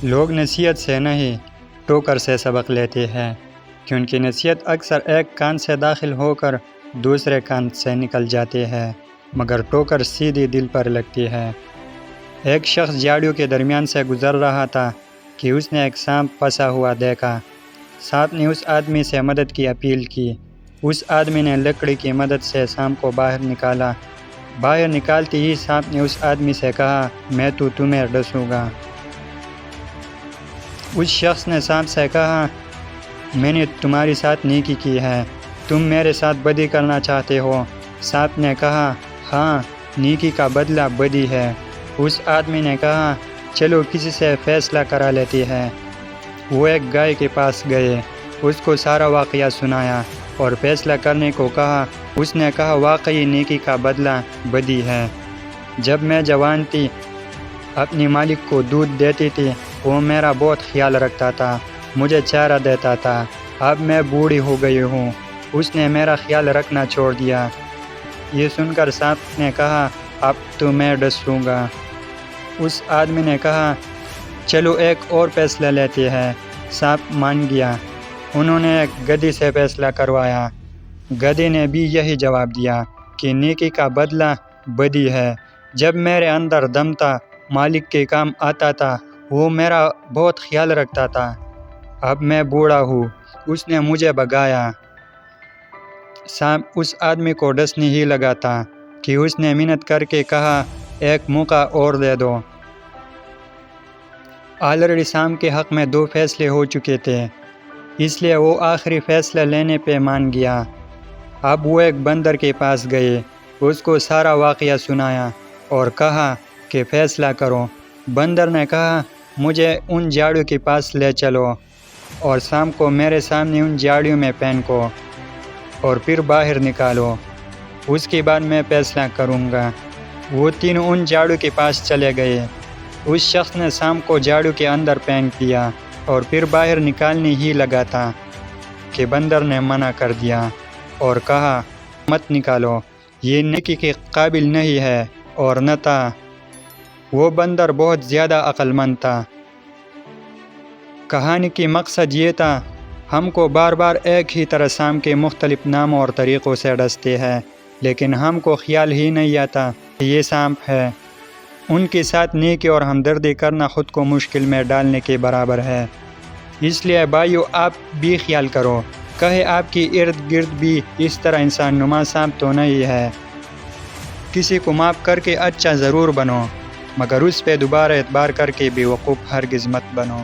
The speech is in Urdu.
لوگ نصیحت سے نہیں ٹوکر سے سبق لیتے ہیں، کیونکہ نصیحت اکثر ایک کان سے داخل ہو کر دوسرے کان سے نکل جاتی ہے، مگر ٹوکر سیدھی دل پر لگتی ہے۔ ایک شخص جھاڑیوں کے درمیان سے گزر رہا تھا کہ اس نے ایک سانپ پھنسا ہوا دیکھا۔ سانپ نے اس آدمی سے مدد کی اپیل کی۔ اس آدمی نے لکڑی کی مدد سے سانپ کو باہر نکالا۔ باہر نکالتے ہی سانپ نے اس آدمی سے کہا، میں تو تمہیں ڈسوں گا۔ اس شخص نے سانپ سے کہا، میں نے تمہارے ساتھ نیکی کی ہے، تم میرے ساتھ بدی کرنا چاہتے ہو؟ سانپ نے کہا، ہاں، نیکی کا بدلہ بدی ہے۔ اس آدمی نے کہا، چلو کسی سے فیصلہ کرا لیتے ہیں۔ وہ ایک گائے کے پاس گئے، اس کو سارا واقعہ سنایا اور فیصلہ کرنے کو کہا۔ اس نے کہا، واقعی نیکی کا بدلہ بدی ہے۔ جب میں جوان تھی، اپنی مالک کو دودھ دیتی تھی، وہ میرا بہت خیال رکھتا تھا، مجھے چارہ دیتا تھا۔ اب میں بوڑھی ہو گئی ہوں، اس نے میرا خیال رکھنا چھوڑ دیا۔ یہ سن کر سانپ نے کہا، اب تو میں ڈسوں گا۔ اس آدمی نے کہا، چلو ایک اور فیصلہ لیتے ہیں۔ سانپ مان گیا۔ انہوں نے ایک گدھی سے فیصلہ کروایا۔ گدھی نے بھی یہی جواب دیا کہ نیکی کا بدلہ بدی ہے۔ جب میرے اندر دم تھا، مالک کے کام آتا تھا، وہ میرا بہت خیال رکھتا تھا۔ اب میں بوڑھا ہوں، اس نے مجھے بھگایا۔ سانپ اس آدمی کو ڈسنے ہی لگا تھا کہ اس نے منت کر کے کہا، ایک موقع اور دے دو۔ آلریڈی سانپ کے حق میں 2 فیصلے ہو چکے تھے، اس لیے وہ آخری فیصلہ لینے پہ مان گیا۔ اب وہ ایک بندر کے پاس گئے، اس کو سارا واقعہ سنایا اور کہا کہ فیصلہ کرو۔ بندر نے کہا، مجھے ان جھاڑیوں کے پاس لے چلو اور سانپ کو میرے سامنے ان جھاڑیوں میں پھینکو اور پھر باہر نکالو، اس کے بعد میں فیصلہ کروں گا۔ وہ تینوں ان جھاڑیوں کے پاس چلے گئے۔ اس شخص نے سانپ کو جھاڑیوں کے اندر پھینک دیا اور پھر باہر نکالنے ہی لگا تھا کہ بندر نے منع کر دیا اور کہا، مت نکالو، یہ نیکی کے قابل نہیں ہے اور نہ تھا۔ وہ بندر بہت زیادہ عقل مند تھا۔ کہانی کی مقصد یہ تھا، ہم کو بار بار ایک ہی طرح سانپ کے مختلف ناموں اور طریقوں سے ڈستے ہیں، لیکن ہم کو خیال ہی نہیں آتا کہ یہ سانپ ہے۔ ان کے ساتھ نیکی اور ہمدردی کرنا خود کو مشکل میں ڈالنے کے برابر ہے۔ اس لیے بھائیو، آپ بھی خیال کرو، کہیں آپ کی ارد گرد بھی اس طرح انسان نما سانپ تو نہیں ہے۔ کسی کو معاف کر کے اچھا ضرور بنو، مگر اس پہ دوبارہ اعتبار کر کے بے وقوف ہرگز مت بنو۔